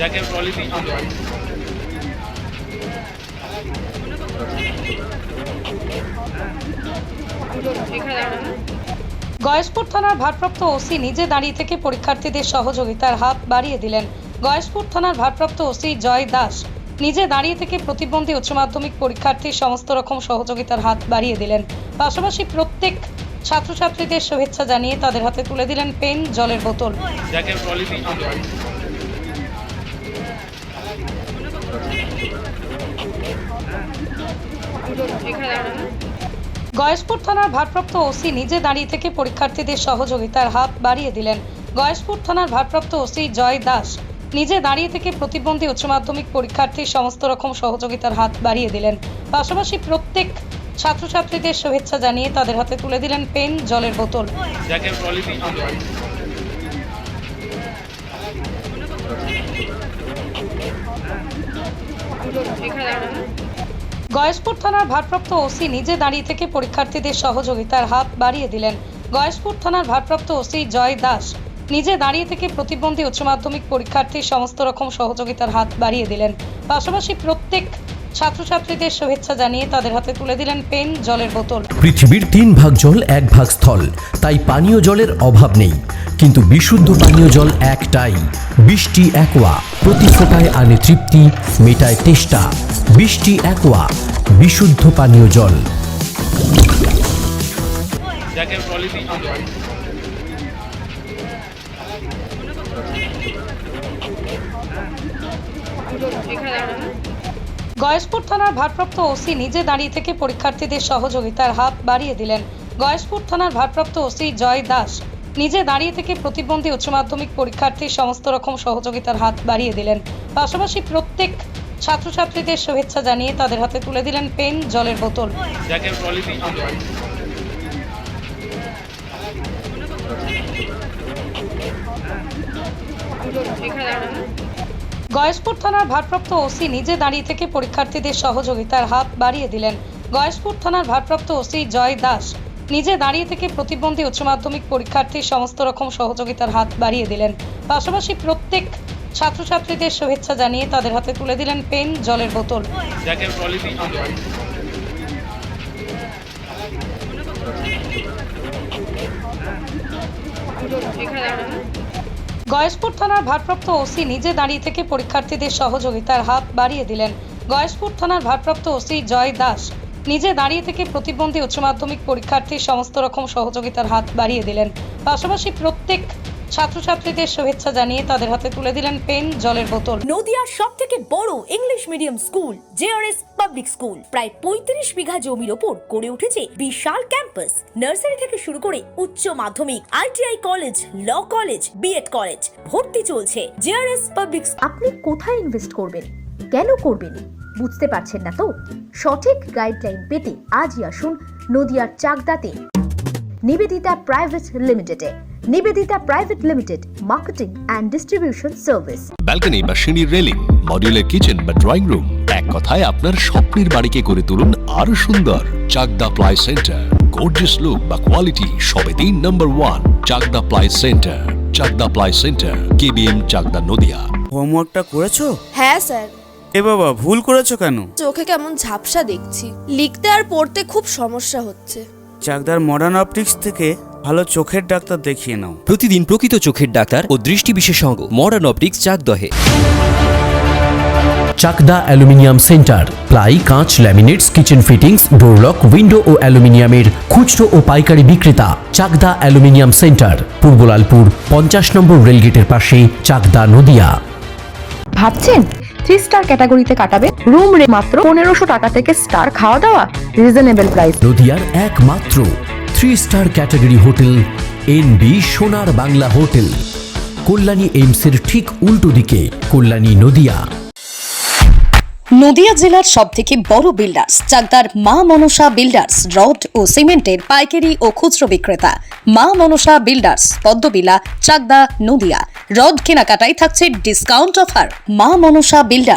যাকে ট্রলি দিয়ে গয়েশপুর থানার ভারপ্রাপ্ত ওসি নিজে দাঁড়িয়ে থেকে পরীক্ষার্থীদের সহযোগিতার হাত বাড়িয়ে দিলেন। গয়েশপুর থানার ভারপ্রাপ্ত ওসি জয় দাস নিজে দাঁড়িয়ে থেকে প্রতিবন্ধী উচ্চ মাধ্যমিক পরীক্ষার্থীর সমস্ত রকম সহযোগিতার হাত বাড়িয়ে দিলেন। পাশাপাশি প্রত্যেক ছাত্রছাত্রীদের শুভেচ্ছা জানিয়ে তাদের হাতে তুলে দিলেন পেন, জলের বোতল। যাকে ট্রলি দিয়ে গয়েশপুর থানার ভারপ্রাপ্ত ওসি নিজে দাঁড়িয়ে থেকে পরীক্ষার্থীদের সহযোগিতার হাত বাড়িয়ে দিলেন। গয়েশপুর থানার ভারপ্রাপ্ত ওসি জয় দাস নিজে দাঁড়িয়ে থেকে প্রতিবন্ধী উচ্চ মাধ্যমিক পরীক্ষার্থীর সমস্ত রকম সহযোগিতার হাত বাড়িয়ে দিলেন। পাশাপাশি প্রত্যেক ছাত্রছাত্রীদের শুভেচ্ছা জানিয়ে তাদের হাতে তুলে দিলেন পেন, জলের বোতল। যাকে ট্রলি দিয়ে গয়েশপুর থানার ভারপ্রাপ্ত ওসি নিজে দাঁড়িয়ে থেকে পরীক্ষার্থীদের সহযোগিতার হাত বাড়িয়ে দিলেন। গয়েশপুর থানার ভারপ্রাপ্ত ওসি জয় দাস নিজে দাঁড়িয়ে থেকে প্রতিবন্ধী উচ্চ মাধ্যমিক পরীক্ষার্থীর সমস্ত রকম সহযোগিতার হাত বাড়িয়ে দিলেন। পাশাপাশি প্রত্যেক ছাত্রছাত্রীদের শুভেচ্ছা জানিয়ে তাদের হাতে তুলে দিলেন পেন, জলের বোতল। পৃথিবীর 3 ভাগ জল 1 ভাগ স্থল, তাই পানীয় জলের অভাব নেই, কিন্তু বিশুদ্ধ পানীয় জল একটাই, বৃষ্টি অ্যাকোয়া। প্রতি ফোঁটায় আনে তৃপ্তি, মেটায় তেষ্টা। বৃষ্টি অ্যাকোয়া, বিশুদ্ধ পানীয় জল। যাকে ট্রলি দিয়ে গয়েশপুর থানার ভারপ্রাপ্ত ওসি নিজে দাঁড়িয়ে থেকে পরীক্ষার্থীদের সহযোগিতার হাত বাড়িয়ে দিলেন। গয়েশপুর থানার ভারপ্রাপ্ত ওসি জয় দাস নিজে দাঁড়িয়ে থেকে প্রতিবন্ধী উচ্চ মাধ্যমিক পরীক্ষার্থীর সমস্ত রকম সহযোগিতার হাত বাড়িয়ে দিলেন। পাশাপাশি প্রত্যেক ছাত্রছাত্রীদের শুভেচ্ছা জানিয়ে তাদের হাতে তুলে দিলেন পেন, জলের বোতল। যাকে ট্রলি দিয়ে গয়েশপুর থানার ভারপ্রাপ্ত ওসি নিজে দাঁড়িয়ে থেকে পরীক্ষার্থীদের সহযোগিতার হাত বাড়িয়ে দিলেন। গয়েশপুর থানার ভারপ্রাপ্ত ওসি জয় দাস নিজে দাঁড়িয়ে থেকে প্রতিবন্ধী উচ্চ মাধ্যমিক পরীক্ষার্থীর সমস্ত রকম সহযোগিতার হাত বাড়িয়ে দিলেন। পাশাপাশি প্রত্যেক ছাত্রছাত্রীদের শুভেচ্ছা জানিয়ে তাদের হাতে তুলে দিলেন পেন, জলের বোতল। যাকে ট্রলি দিয়ে গয়েশপুর থানার ভারপ্রাপ্ত ওসি নিজে দাঁড়িয়ে থেকে পরীক্ষার্থীদের সহযোগিতার হাত বাড়িয়ে দিলেন। গয়েশপুর থানার ভারপ্রাপ্ত ওসি জয় দাস নিজে দাঁড়িয়ে থেকে প্রতিবন্ধী উচ্চ মাধ্যমিক পরীক্ষার্থীর সমস্ত রকম সহযোগিতার হাত বাড়িয়ে দিলেন। পাশাপাশি প্রত্যেক ছাত্রছাত্রীদের শুভেচ্ছা জানিয়ে তাদের হাতে তুলে দিলেন পেন, জলের বোতল। নদিয়ার সবথেকে বড় English medium school JRS public school প্রায় 35 বিঘা জমির ওপর গড়ে উঠেছে বিশাল ক্যাম্পাস। নার্সারি থেকে শুরু করে উচ্চ মাধ্যমিক, ITI college, law college, BEd college ভর্তি চলছে। JRS public. আপনি কোথায় ইনভেস্ট করবেন, কেন করবেন বুঝতে পারছেন না তো? সঠিক গাইডলাইন পেতে আজই আসুন নদিয়ার চাকদাতে নিবেদিতা প্রাইভেট লিমিটেডে। Nivedita private limited, marketing and distribution service. Balcony বা সিঁড়ির রেলিং, মডিউলার কিচেন বা ড্রয়িং রুম, এক কথায় আপনার স্বপ্নের বাড়িকে করে তুলুন আরো সুন্দর। Chakdah ply centre, gorgeous look বা কোয়ালিটি সবে 3 number 1 Chakdah ply centre. Chakdah ply centre, KBM, Chakdah, Nadia. হোমওয়ার্কটা করেছো? হ্যাঁ স্যার। এ বাবা, ভুল করেছো কেন? চোখে কেমন ঝাপসা দেখছি, লিখতে আর পড়তে খুব সমস্যা হচ্ছে। চাকদার মডার্ন অপটিক্স থেকে ভালো চোখের ডাক্তার দেখিয়ে নাও। প্রতিদিন প্রকৃত চোখের ডাক্তার ও দৃষ্টি বিশেষজ্ঞ মডার্ন অপটিক্স, চাকদহে। চাকদা অ্যালুমিনিয়াম সেন্টার, প্লাই, কাঁচ, laminates, kitchen fittings, door lock, window ও অ্যালুমিনিয়ামের খুচরো ও পাইকারি বিক্রেতা। Chakdah aluminium centre, Purbalalpur 50 number রেলগেটের পাশে, চাকদা, নদিয়া। ভাবছেন 3 স্টার ক্যাটাগরিতে কাটাবে? রুম রে মাত্র 1500 টাকা থেকে স্টার, খাওয়া দাওয়া রিজনেবল প্রাইস। নদিয়ার একমাত্র 3 স্টার ক্যাটাগরি হোটেল এনবি সোনার বাংলা হোটেল, কল্যাণী এইমসের ঠিক উল্টো দিকে, কল্যাণী, নদিয়া। নদিয়া জেলার সবথেকে বড় বিল্ডার্স চাকদার মা মনসা বিল্ডার্স, রড ও সিমেন্টের পাইকারি ও খুচরো বিক্রেতা। মা মনসা বিল্ডার্স, পদ্মবিলা, চাকদা, নদিয়া। রড কেনাকাটায় থাকছে ডিসকাউন্ট অফার। মা মনসা বিল্ডার্স।